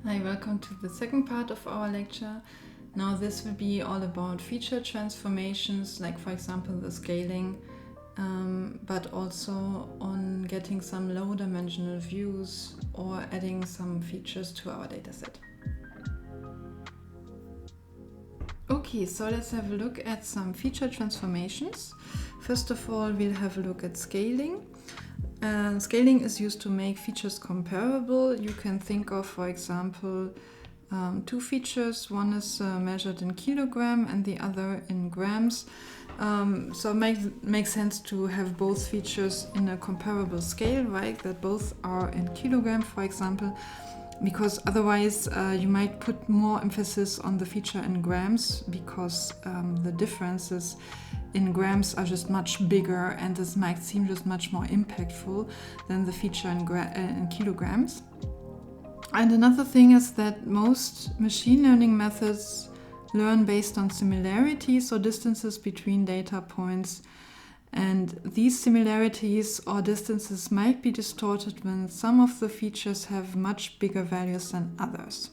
Hi, welcome to the second part of our lecture. Now this will be all about feature transformations, like for example the scaling, but also on getting some low dimensional views or adding some features to our dataset. Okay, so let's have a look at some feature transformations. First of all, we'll have a look at scaling. Scaling is used to make features comparable. You can think of, for example, two features. One is measured in kilogram and the other in grams. So it makes sense to have both features in a comparable scale, right? That both are in kilogram, for example, because otherwise you might put more emphasis on the feature in grams because the differences in grams are just much bigger and this might seem just much more impactful than the feature in kilograms. And another thing is that most machine learning methods learn based on similarities or distances between data points. And these similarities or distances might be distorted when some of the features have much bigger values than others.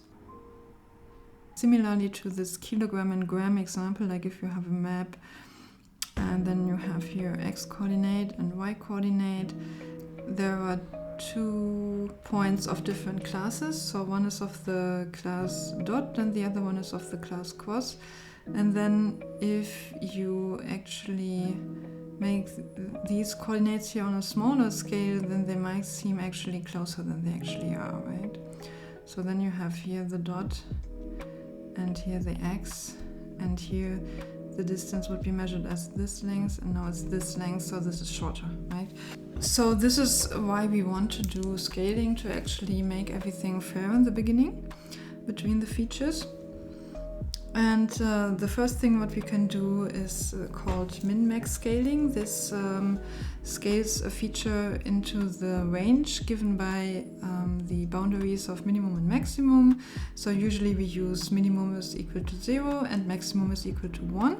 Similarly to this kilogram and gram example, like if you have a map and then you have here x coordinate and y coordinate, there are 2 points of different classes. So one is of the class dot and the other one is of the class cross. And then if you actually make these coordinates here on a smaller scale, then they might seem actually closer than they actually are, right? So then you have here the dot and here the x, and here the distance would be measured as this length, and now it's this length, so this is shorter, right? So this is why we want to do scaling, to actually make everything fair in the beginning between the features. And the first thing what we can do is called min-max scaling. This scales a feature into the range given by the boundaries of minimum and maximum. So usually we use minimum is equal to 0 and maximum is equal to 1.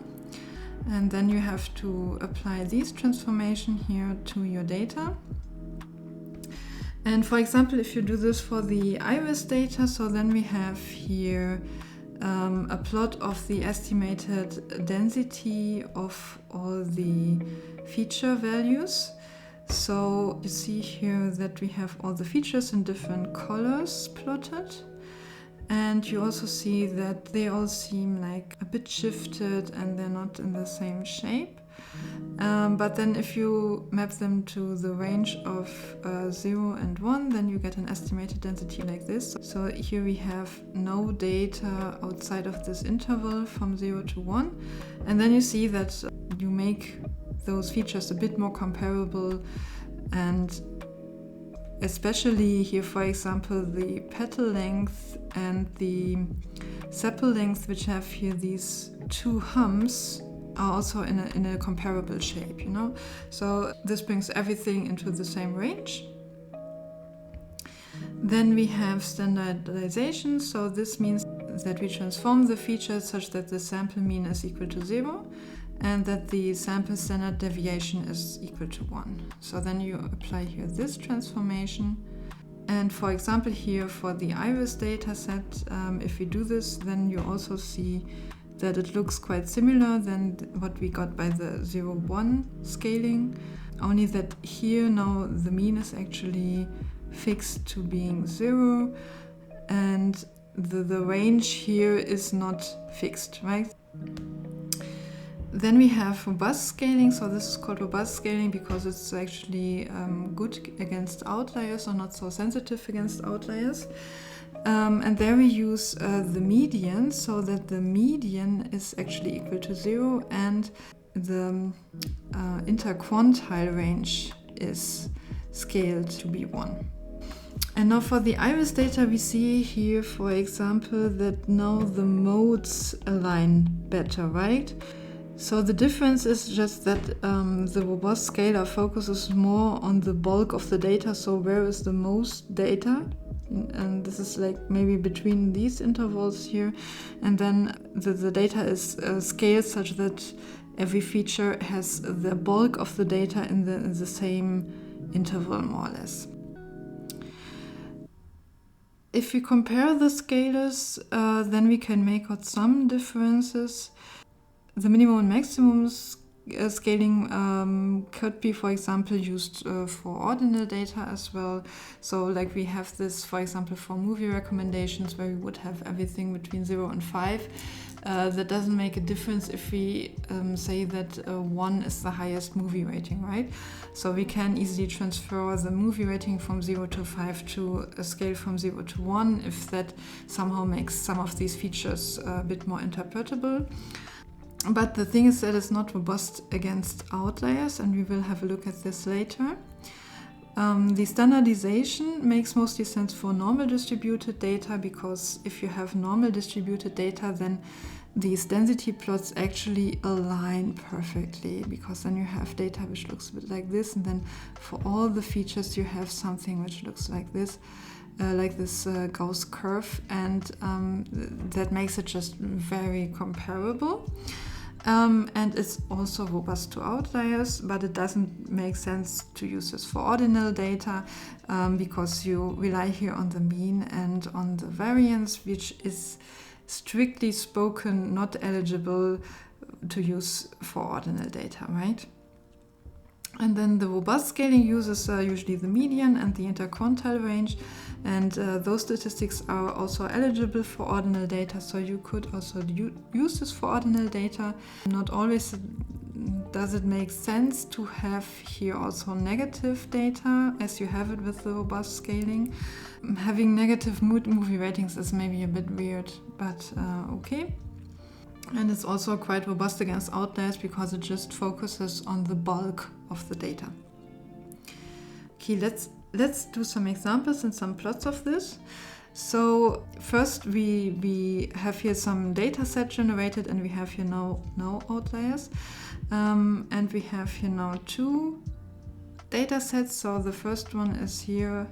And then you have to apply these transformation here to your data. And for example, if you do this for the iris data, so then we have here a plot of the estimated density of all the feature values. So you see here that we have all the features in different colors plotted. And you also see that they all seem like a bit shifted and they're not in the same shape. But then if you map them to the range of 0 and 1, then you get an estimated density like this. So here we have no data outside of this interval from 0 to 1. And then you see that you make those features a bit more comparable, and especially here, for example, the petal length and the sepal length, which have here these 2 humps, are also in a comparable shape, you know. So this brings everything into the same range. Then we have standardization. So this means that we transform the features such that the sample mean is equal to 0 and that the sample standard deviation is equal to 1. So then you apply here this transformation. And for example here for the iris data set, if we do this, then you also see that it looks quite similar than what we got by the 0-1 scaling, only that here now the mean is actually fixed to being 0 and the range here is not fixed, right? Then we have robust scaling. So this is called robust scaling because it's actually good against outliers or not so sensitive against outliers. And there we use the median, so that the median is actually equal to 0 and the interquantile range is scaled to be 1. And now for the iris data, we see here, for example, that now the modes align better, right? So the difference is just that the robust scaler focuses more on the bulk of the data, so where is the most data? And this is like maybe between these intervals here, and then the data is scaled such that every feature has the bulk of the data in the same interval, more or less. If we compare the scalars, then we can make out some differences. The minimum and maximum scaling could be, for example, used for ordinal data as well. So like we have this, for example, for movie recommendations where we would have everything between 0 and 5. That doesn't make a difference if we say that 1 is the highest movie rating, right? So we can easily transfer the movie rating from 0 to 5 to a scale from 0 to 1 if that somehow makes some of these features a bit more interpretable. But the thing is that it's not robust against outliers, and we will have a look at this later. The standardization makes mostly sense for normal distributed data, because if you have normal distributed data, then these density plots actually align perfectly, because then you have data which looks a bit like this, and then for all the features you have something which looks like this Gauss curve, and that makes it just very comparable. And it's also robust to outliers, but it doesn't make sense to use this for ordinal data because you rely here on the mean and on the variance, which is strictly spoken not eligible to use for ordinal data, right? And then the robust scaling uses usually the median and the interquartile range, and those statistics are also eligible for ordinal data, so you could also use this for ordinal data. Not always does it make sense to have here also negative data as you have it with the robust scaling. Having negative movie ratings is maybe a bit weird, but okay. And it's also quite robust against outliers because it just focuses on the bulk of the data. Okay, let's do some examples and some plots of this. So first we have here some data set generated, and we have here no outliers. And we have here now two data sets. So the first one is here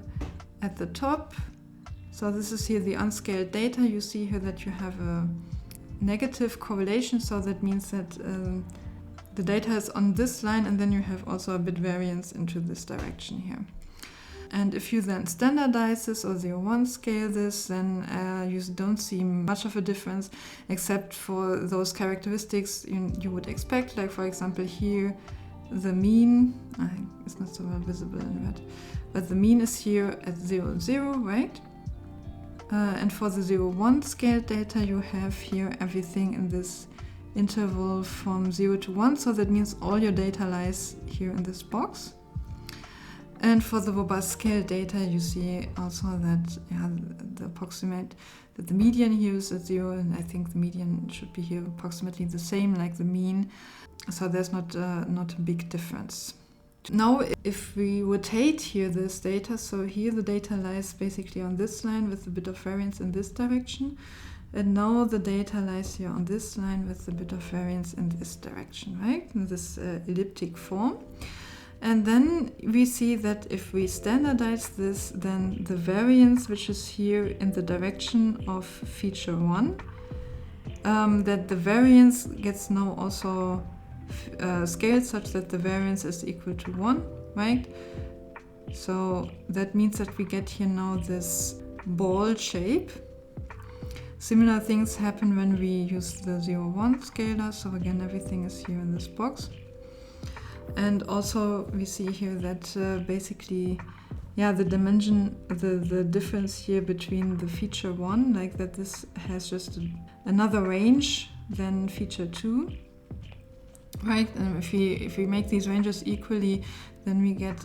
at the top. So this is here the unscaled data. You see here that you have a negative correlation, so that means that the data is on this line, and then you have also a bit variance into this direction here. And if you then standardize this or 0-1 scale this, then you don't see much of a difference except for those characteristics you would expect, like for example here the mean, it's not so well visible in red, but the mean is here at 0, 0, right? And for the 0-1 scale data, you have here everything in this interval from 0 to 1, so that means all your data lies here in this box. And for the robust scale data, you see also that the median here is at 0, and I think the median should be here approximately the same like the mean, so there's not a big difference. Now, if we rotate here this data, so here the data lies basically on this line with a bit of variance in this direction, and now the data lies here on this line with a bit of variance in this direction, right? In this elliptic form. And then we see that if we standardize this, then the variance, which is here in the direction of feature 1, that the variance gets now also scaled such that the variance is equal to 1, right? So that means that we get here now this ball shape. Similar things happen when we use the 0-1 scalar, so again everything is here in this box. And also we see here that basically, the dimension, the difference here between the feature 1, like that this has just another range than feature 2. Right, and if we make these ranges equally, then we get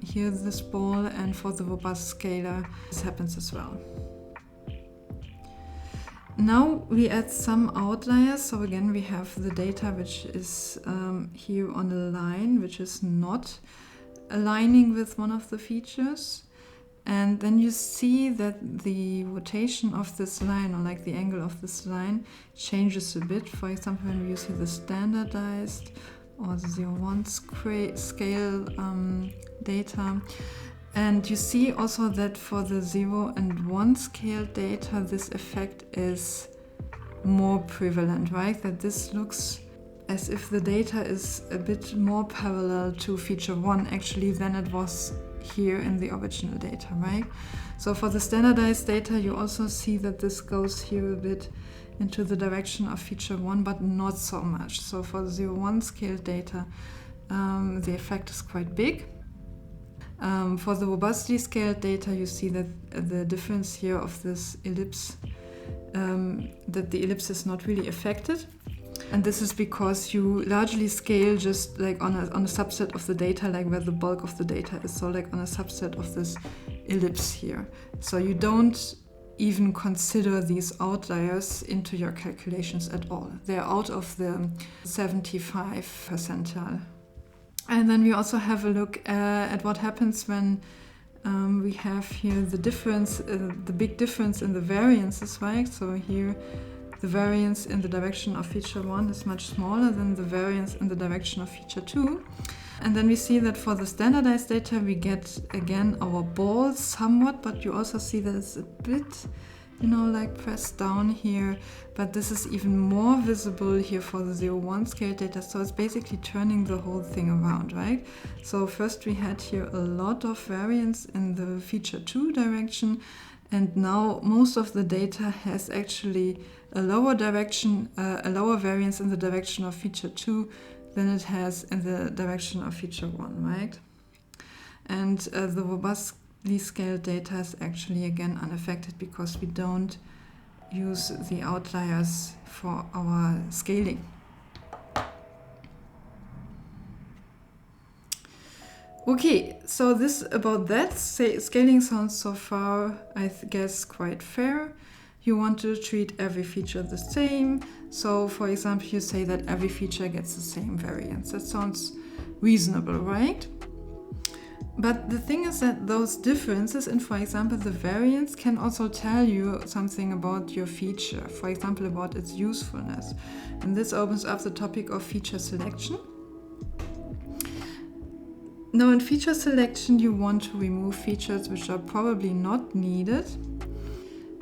here this ball, and for the robust scalar, this happens as well. Now we add some outliers. So again, we have the data which is here on a line, which is not aligning with one of the features. And then you see that the rotation of this line, or like the angle of this line, changes a bit. For example, when we use here the standardized or the 0-1 scale data. And you see also that for the 0 and 1 scale data, this effect is more prevalent, right? That this looks as if the data is a bit more parallel to feature 1 actually than it was here in the original data, right? So for the standardized data, you also see that this goes here a bit into the direction of feature 1, but not so much. So for the 0-1 scaled data, the effect is quite big. For the robustly scaled data, you see that the difference here of this ellipse, that the ellipse is not really affected. And this is because you largely scale just like on a subset of the data, like where the bulk of the data is. So like on a subset of this ellipse here. So you don't even consider these outliers into your calculations at all. They're out of the 75 percentile. And then we also have a look at what happens when we have here the difference, the big difference in the variances, right? So here the variance in the direction of feature 1 is much smaller than the variance in the direction of feature 2. And then we see that for the standardized data we get again our balls somewhat, but you also see that it's a bit, like pressed down here, but this is even more visible here for the 0-1 scale data. So it's basically turning the whole thing around, right? So first we had here a lot of variance in the feature 2 direction, and now most of the data has actually a lower variance in the direction of feature 2 than it has in the direction of feature 1, right? And the robustly scaled data is actually again unaffected because we don't use the outliers for our scaling. Okay, so this about that. Scaling sounds so far, I guess, quite fair. You want to treat every feature the same. So, for example, you say that every feature gets the same variance. That sounds reasonable, right? But the thing is that those differences in, for example, the variance can also tell you something about your feature, for example, about its usefulness. And this opens up the topic of feature selection. Now, in feature selection, you want to remove features which are probably not needed.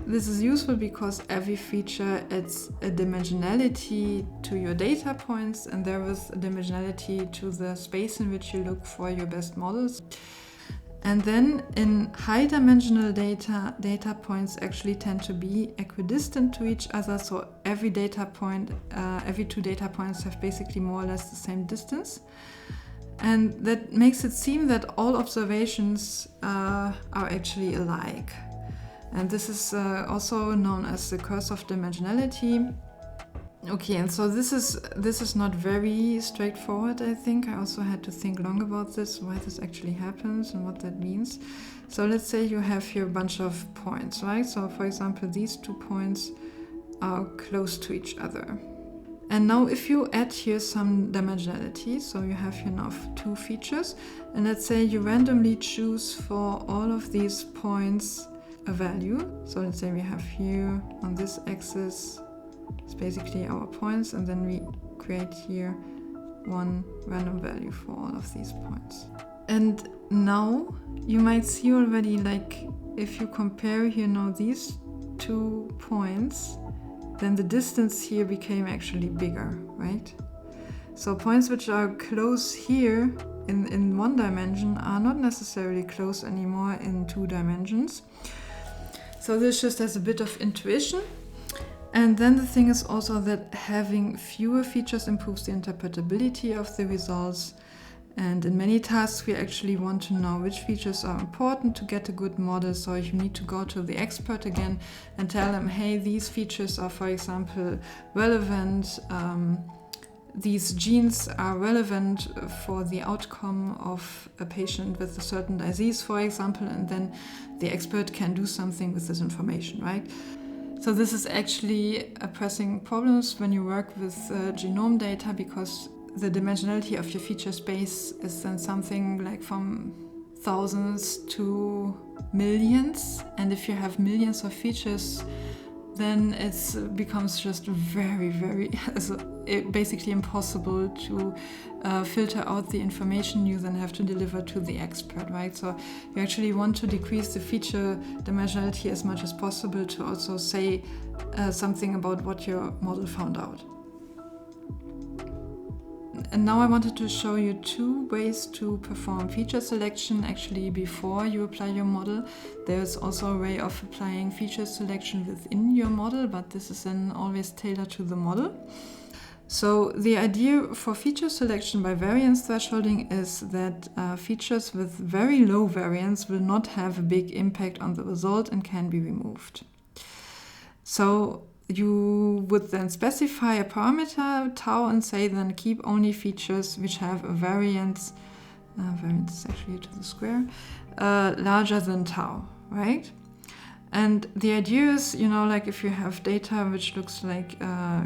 This is useful because every feature adds a dimensionality to your data points, and there is a dimensionality to the space in which you look for your best models. And then in high dimensional data points actually tend to be equidistant to each other. So every two data points have basically more or less the same distance. And that makes it seem that all observations are actually alike. And this is also known as the curse of dimensionality. Okay, and so this is not very straightforward, I think. I also had to think long about this, why this actually happens and what that means. So let's say you have here a bunch of points, right? So for example, these 2 points are close to each other. And now if you add here some dimensionality, so you have here now 2 features, and let's say you randomly choose for all of these points a value. So let's say we have here on this axis, it's basically our points, and then we create here one random value for all of these points. And now you might see already, like if you compare here now these 2 points, then the distance here became actually bigger, right? So points which are close here in 1 dimension are not necessarily close anymore in 2 dimensions. So this just has a bit of intuition. And then the thing is also that having fewer features improves the interpretability of the results. And in many tasks, we actually want to know which features are important to get a good model. So you need to go to the expert again and tell them, hey, these features are, for example, relevant. These genes are relevant for the outcome of a patient with a certain disease, for example, and then the expert can do something with this information, right? So this is actually a pressing problem when you work with genome data, because the dimensionality of your feature space is then something like from thousands to millions. And if you have millions of features, then it becomes just very, very, basically impossible to filter out the information you then have to deliver to the expert, right? So you actually want to decrease the feature dimensionality as much as possible to also say something about what your model found out. And now I wanted to show you two ways to perform feature selection. Actually, before you apply your model, there's also a way of applying feature selection within your model, but this is then always tailored to the model. So the idea for feature selection by variance thresholding is that features with very low variance will not have a big impact on the result and can be removed. So you would then specify a parameter tau and say then keep only features which have a variance is actually to the square, larger than tau, right? And the idea is, like if you have data which looks like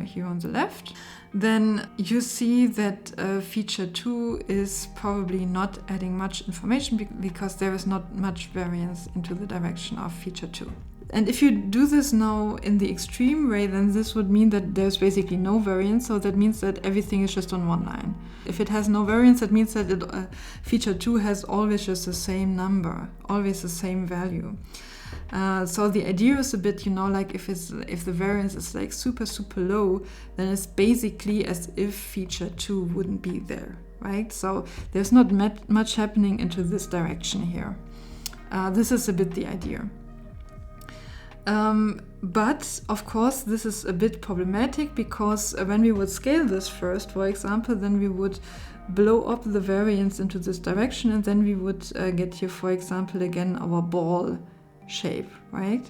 here on the left, then you see that feature 2 is probably not adding much information because there is not much variance into the direction of feature 2. And if you do this now in the extreme way, then this would mean that there's basically no variance, so that means that everything is just on one line. If it has no variance, that means that feature 2 has always just the same number, always the same value. So the idea is a bit, like if the variance is like super low, then it's basically as if feature 2 wouldn't be there, right? So there's not much happening into this direction here. This is a bit the idea. But of course this is a bit problematic because when we would scale this first, for example, then we would blow up the variance into this direction, and then we would get here, for example, again our ball shape, right?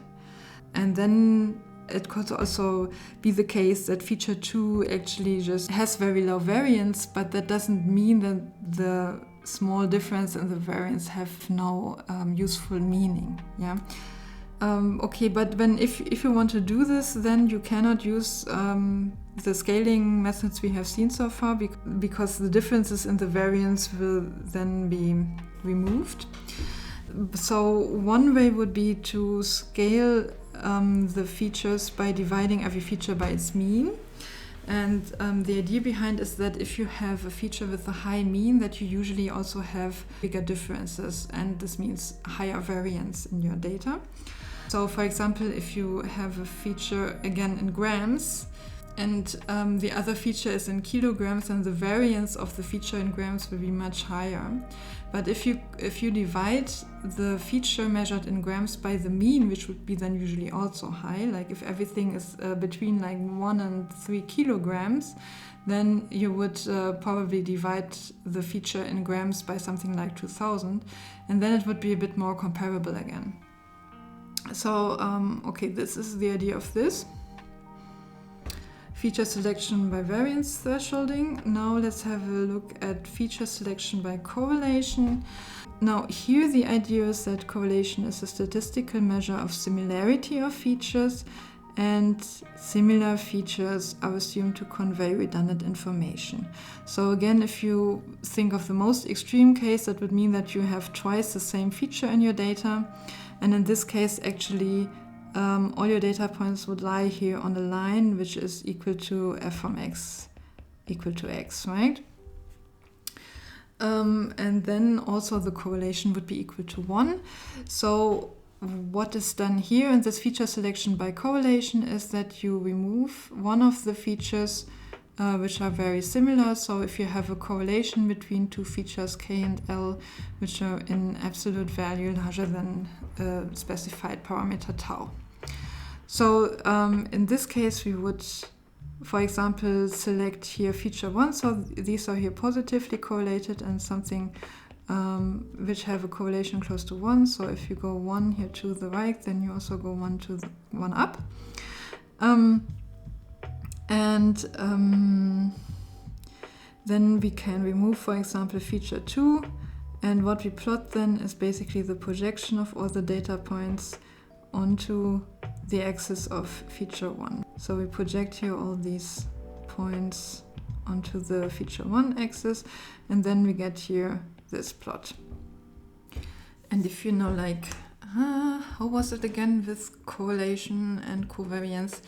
And then it could also be the case that feature 2 actually just has very low variance, but that doesn't mean that the small difference in the variance have no useful meaning, yeah? Okay, but if you want to do this, then you cannot use the scaling methods we have seen so far because the differences in the variance will then be removed. So one way would be to scale the features by dividing every feature by its mean. And the idea behind is that if you have a feature with a high mean, that you usually also have bigger differences, and this means higher variance in your data. So for example, if you have a feature again in grams and the other feature is in kilograms, then the variance of the feature in grams will be much higher. But if you divide the feature measured in grams by the mean, which would be then usually also high, like if everything is between like 1 and 3 kilograms, then you would probably divide the feature in grams by something like 2000, and then it would be a bit more comparable again. So, okay, this is the idea of this. Feature selection by variance thresholding. Now let's have a look at feature selection by correlation. Now here the idea is that correlation is a statistical measure of similarity of features, and similar features are assumed to convey redundant information. So again, if you think of the most extreme case, that would mean that you have twice the same feature in your data. And in this case, actually, all your data points would lie here on a line which is equal to f from x equal to x, right? And then also the correlation would be equal to 1. So what is done here in this feature selection by correlation is that you remove one of the features which are very similar. So if you have a correlation between two features k and l which are in absolute value larger than a specified parameter tau. So in this case we would, for example, select here feature 1, so these are here positively correlated, and something which have a correlation close to 1. So if you go 1 here to the right, then you also go 1 up. Then we can remove, for example, feature 2, and what we plot then is basically the projection of all the data points onto the axis of feature 1. So we project here all these points onto the feature 1 axis, and then we get here this plot. And if you know, like, how was it again with correlation and covariance?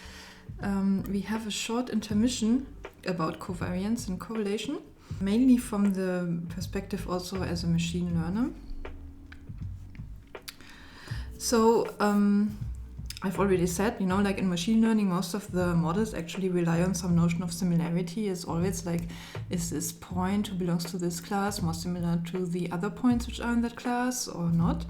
We have a short intermission about covariance and correlation, mainly from the perspective also as a machine learner. So I've already said, you know, like in machine learning, most of the models actually rely on some notion of similarity. It's always like, is this point who belongs to this class more similar to the other points which are in that class or not?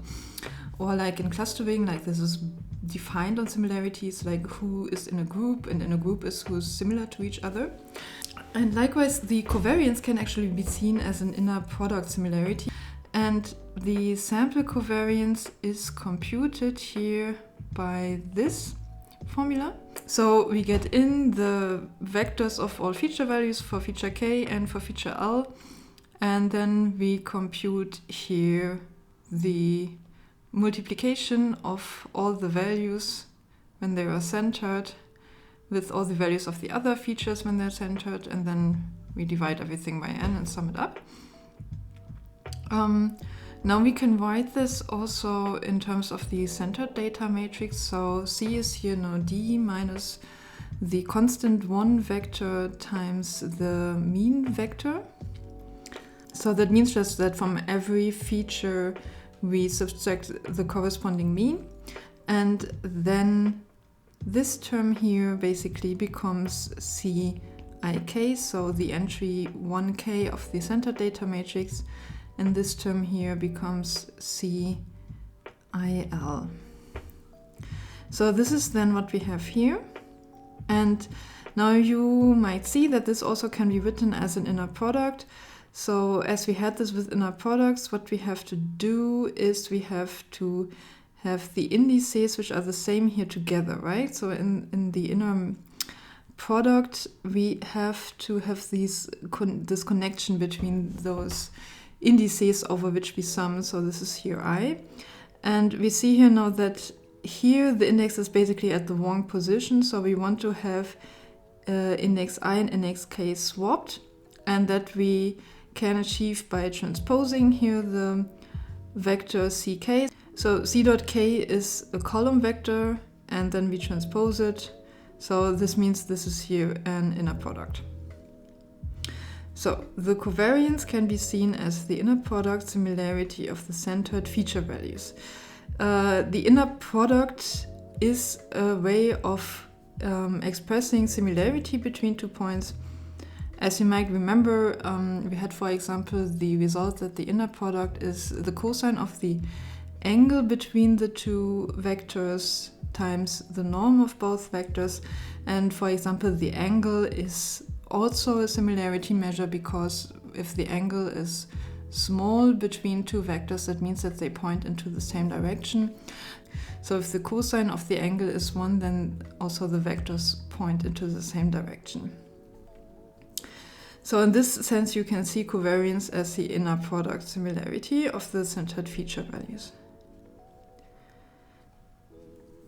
Or like in clustering, like this is defined on similarities, like who is in a group, and in a group is who's similar to each other. And likewise, the covariance can actually be seen as an inner product similarity. And the sample covariance is computed here by this formula. So we get in the vectors of all feature values for feature k and for feature l, and then we compute here the multiplication of all the values when they are centered with all the values of the other features when they're centered, and then we divide everything by n and sum it up. Now we can write this also in terms of the centered data matrix. So C is here now D minus the constant 1 vector times the mean vector. So that means just that from every feature we subtract the corresponding mean, and then this term here basically becomes CIK, so the entry 1k of the centered data matrix, and this term here becomes CIL. So this is then what we have here. And now you might see that this also can be written as an inner product. So as we had this with inner products, what we have to do is we have to have the indices which are the same here together, right? So in the inner product, we have to have this connection between those indices over which we sum. So this is here I. And we see here now that here the index is basically at the wrong position. So we want to have index I and index k swapped, and that we can achieve by transposing here the vector ck. So c dot k is a column vector, and then we transpose it. So this means this is here an inner product. So the covariance can be seen as the inner product similarity of the centered feature values. The inner product is a way of expressing similarity between 2 points. As you might remember, we had, for example, the result that the inner product is the cosine of the angle between the two vectors times the norm of both vectors. And for example, the angle is also a similarity measure, because if the angle is small between two vectors, that means that they point into the same direction. So if the cosine of the angle is 1, then also the vectors point into the same direction. So in this sense, you can see covariance as the inner product similarity of the centered feature values.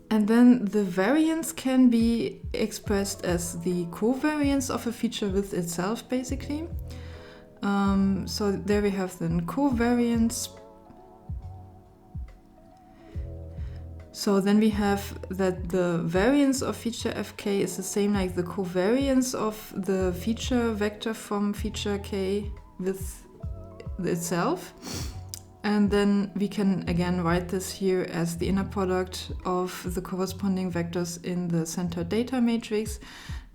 And then the variance can be expressed as the covariance of a feature with itself, basically. So there we have then covariance. So then we have that the variance of feature fk is the same like the covariance of the feature vector from feature k with itself. And then we can again write this here as the inner product of the corresponding vectors in the centered data matrix.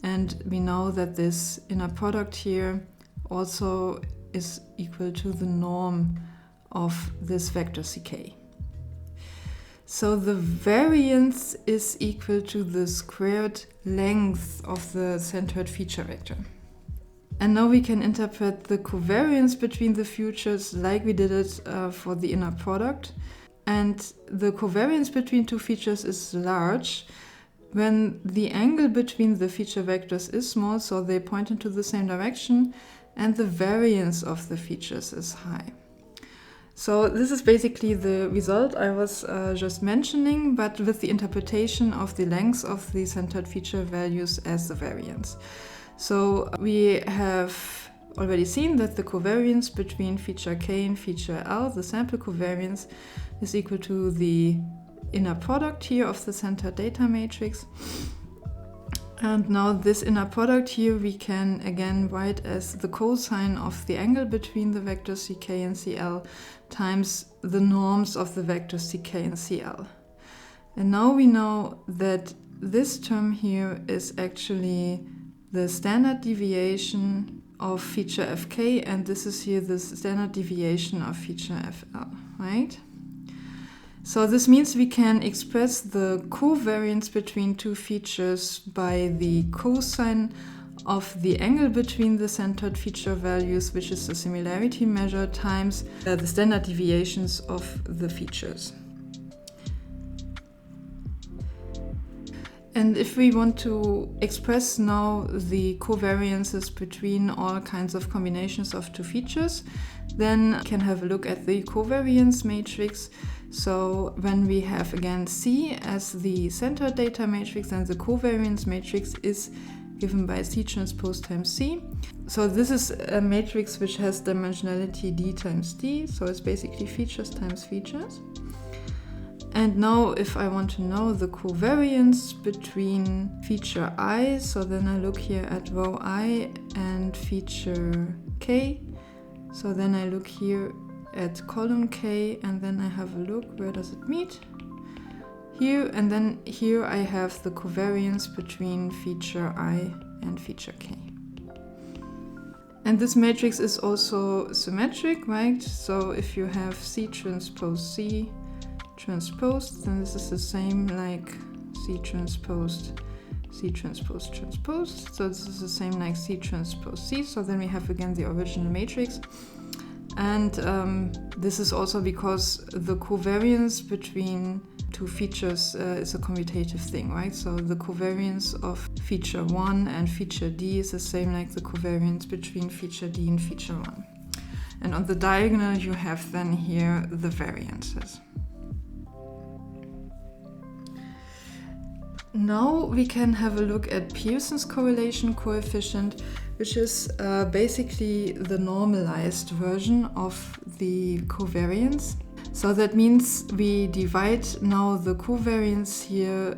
And we know that this inner product here also is equal to the norm of this vector ck. So the variance is equal to the squared length of the centered feature vector. And now we can interpret the covariance between the features like we did it for the inner product. And the covariance between two features is large when the angle between the feature vectors is small, so they point into the same direction, and the variance of the features is high. So this is basically the result I was just mentioning, but with the interpretation of the length of the centered feature values as the variance. So we have already seen that the covariance between feature k and feature l, the sample covariance, is equal to the inner product here of the centered data matrix. And now this inner product here we can again write as the cosine of the angle between the vectors ck and cl times the norms of the vectors ck and cl. And now we know that this term here is actually the standard deviation of feature fk, and this is here the standard deviation of feature fl, right? So this means we can express the covariance between two features by the cosine of the angle between the centered feature values, which is the similarity measure, times the standard deviations of the features. And if we want to express now the covariances between all kinds of combinations of two features, then we can have a look at the covariance matrix. So when we have again C as the centered data matrix, then the covariance matrix is given by C transpose times C. So this is a matrix which has dimensionality D times D, so it's basically features times features. And now if I want to know the covariance between feature I, so then I look here at row I and feature K. So then I look here at column K, and then I have a look, where does it meet? Here, and then here I have the covariance between feature I and feature K. And this matrix is also symmetric, right? So if you have C transpose C transposed, then this is the same like C transposed C transpose transposed. So this is the same like C transpose C. So then we have again the original matrix. And this is also because the covariance between two features is a commutative thing, right? So the covariance of feature 1 and feature D is the same like the covariance between feature D and feature 1. And on the diagonal you have then here the variances. Now we can have a look at Pearson's correlation coefficient, which is basically the normalized version of the covariance. So that means we divide now the covariance here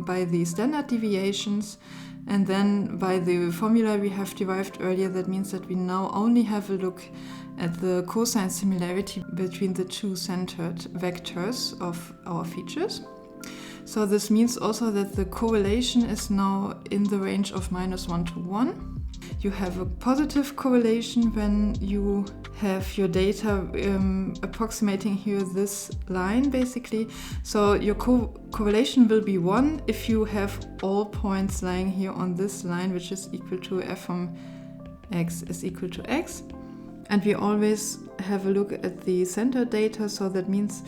by the standard deviations, and then by the formula we have derived earlier, that means that we now only have a look at the cosine similarity between the two centered vectors of our features. So this means also that the correlation is now in the range of -1 to 1. You have a positive correlation when you have your data approximating here this line basically. So your correlation will be 1 if you have all points lying here on this line, which is equal to f from x is equal to x. And we always have a look at the center data, so that means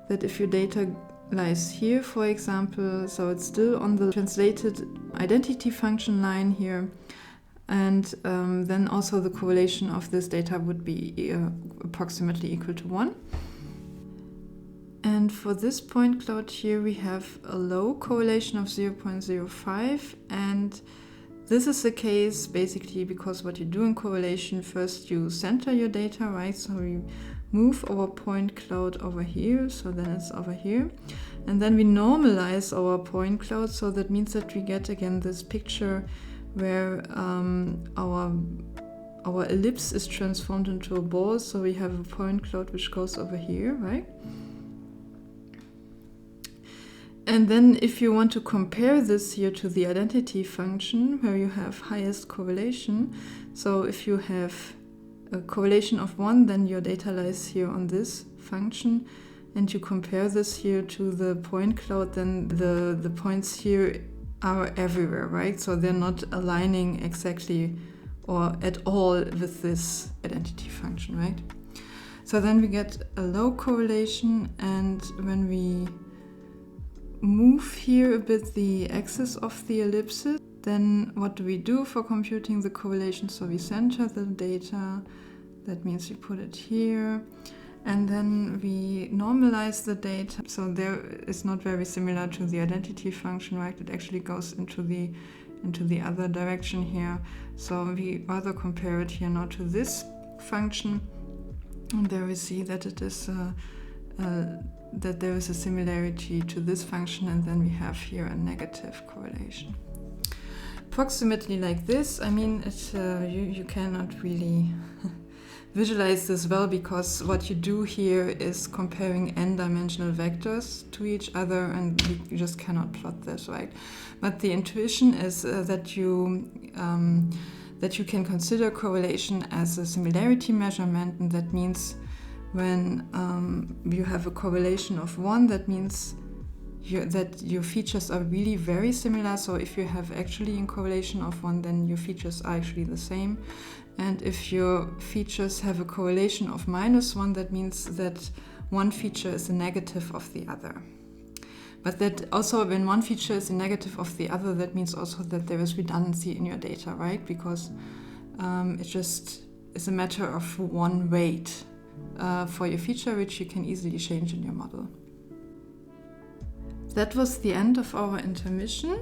that if your data lies here, for example, so it's still on the translated identity function line here, and then also the correlation of this data would be approximately equal to 1. And for this point cloud here we have a low correlation of 0.05, and this is the case basically because what you do in correlation, first you center your data, right? So we move our point cloud over here, so then it's over here. And then we normalize our point cloud, so that means that we get again this picture where our ellipse is transformed into a ball, so we have a point cloud which goes over here, right? And then if you want to compare this here to the identity function where you have highest correlation, so if you have a correlation of 1, then your data lies here on this function, and you compare this here to the point cloud, then the points here are everywhere, right? So they're not aligning exactly or at all with this identity function, right? So then we get a low correlation, and when we move here a bit the axis of the ellipses, then what do we do for computing the correlation? So we center the data, that means we put it here, and then we normalize the data. So there is not very similar to the identity function, right? It actually goes into the other direction here. So we rather compare it here now to this function, and there we see that it is that there is a similarity to this function, and then we have here a negative correlation. Approximately like this. I mean, you cannot really visualize this well, because what you do here is comparing n-dimensional vectors to each other, and you just cannot plot this, right? But the intuition is that you can consider correlation as a similarity measurement, and that means when you have a correlation of 1, that means that your features are really very similar. So if you have actually a correlation of 1, then your features are actually the same. And if your features have a correlation of -1, that means that one feature is a negative of the other. But that also, when one feature is a negative of the other, that means also that there is redundancy in your data, right? Because it just is a matter of one weight for your feature, which you can easily change in your model. That was the end of our intermission.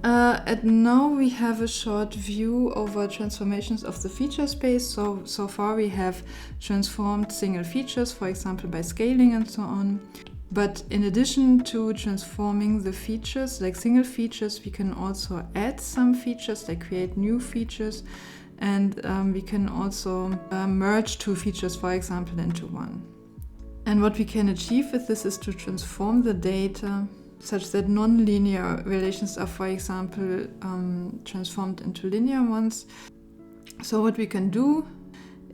And now we have a short view over transformations of the feature space. So far we have transformed single features, for example, by scaling and so on. But in addition to transforming the features, like single features, we can also add some features, like create new features. And we can also merge two features, for example, into one. And what we can achieve with this is to transform the data such that nonlinear relations are, for example, transformed into linear ones. So what we can do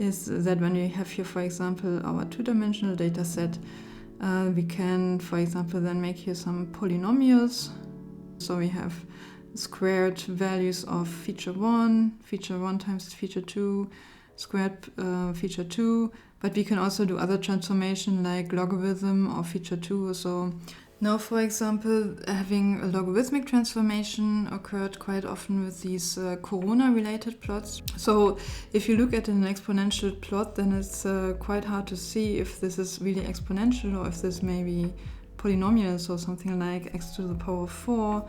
is that when we have here, for example, our two-dimensional data set, we can, for example, then make here some polynomials. So we have squared values of feature 1 times feature 2, squared feature 2, but we can also do other transformation like logarithm of feature 2 or so. Now, for example, having a logarithmic transformation occurred quite often with these corona-related plots. So if you look at an exponential plot, then it's quite hard to see if this is really exponential or if this may be polynomials or something like x to the power 4,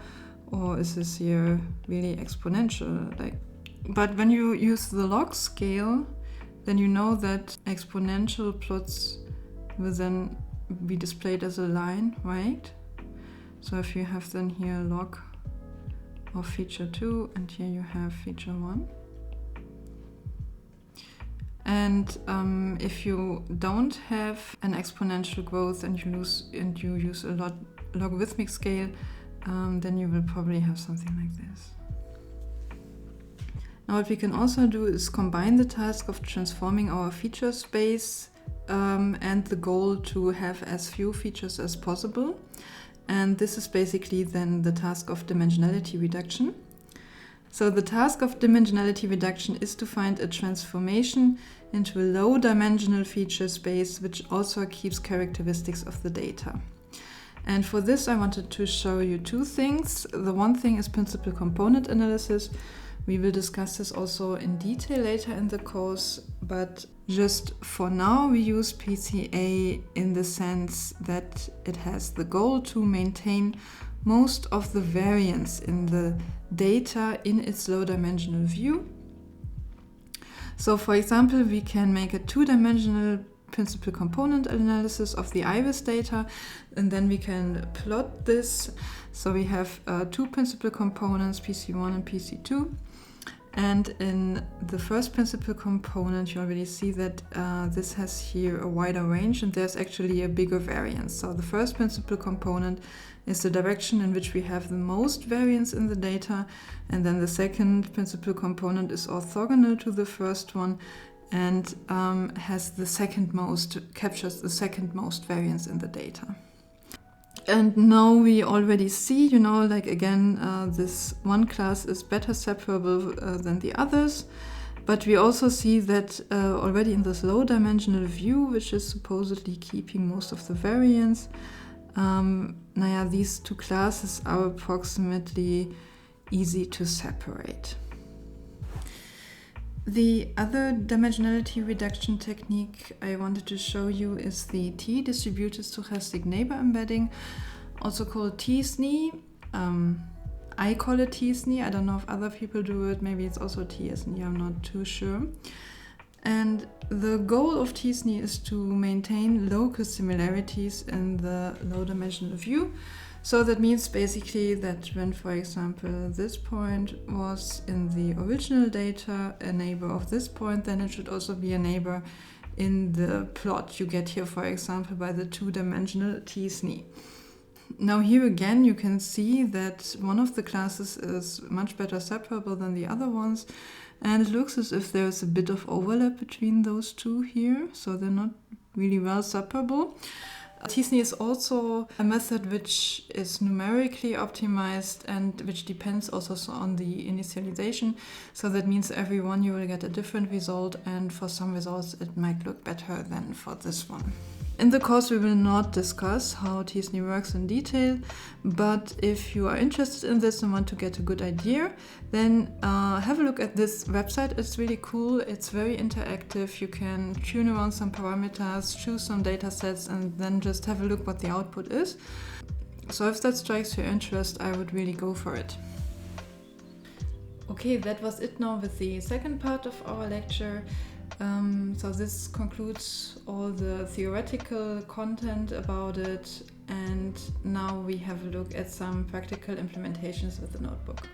or is this here really exponential? But when you use the log scale, then you know that exponential plots will then be displayed as a line, right? So if you have then here log of feature 2 and here you have feature 1. And if you don't have an exponential growth and you use a logarithmic scale, then you will probably have something like this. Now what we can also do is combine the task of transforming our feature space and the goal to have as few features as possible. And this is basically then the task of dimensionality reduction. So the task of dimensionality reduction is to find a transformation into a low-dimensional feature space which also keeps characteristics of the data. And for this I wanted to show you two things. The one thing is principal component analysis. We will discuss this also in detail later in the course, but just for now we use PCA in the sense that it has the goal to maintain most of the variance in the data in its low-dimensional view. So for example, we can make a two-dimensional principal component analysis of the iris data, and then we can plot this. So we have two principal components, PC1 and PC2. And in the first principal component, you already see that this has here a wider range and there's actually a bigger variance. So the first principal component is the direction in which we have the most variance in the data. And then the second principal component is orthogonal to the first one and captures the second most variance in the data. And now we already see, this one class is better separable than the others. But we also see that already in this low-dimensional view, which is supposedly keeping most of the variance, these two classes are approximately easy to separate. The other dimensionality reduction technique I wanted to show you is the T-distributed stochastic neighbor embedding, also called T-SNE. I call it T-SNE. I don't know if other people do it. Maybe it's also T-SNE. I'm not too sure. And the goal of T-SNE is to maintain local similarities in the low-dimensional view. So that means basically that when, for example, this point was in the original data a neighbor of this point, then it should also be a neighbor in the plot you get here, for example, by the two-dimensional t-SNE. Now here again you can see that one of the classes is much better separable than the other ones, and it looks as if there's a bit of overlap between those two here, so they're not really well separable. t-SNE is also a method which is numerically optimized and which depends also on the initialization. So that means every one you will get a different result, and for some results it might look better than for this one. In the course we will not discuss how t-SNE works in detail, but if you are interested in this and want to get a good idea, then have a look at this website. It's really cool, it's very interactive, you can tune around some parameters, choose some data sets, and then just have a look what the output is. So if that strikes your interest, I would really go for it. Okay, that was it now with the second part of our lecture. So this concludes all the theoretical content about it, and now we have a look at some practical implementations with the notebook.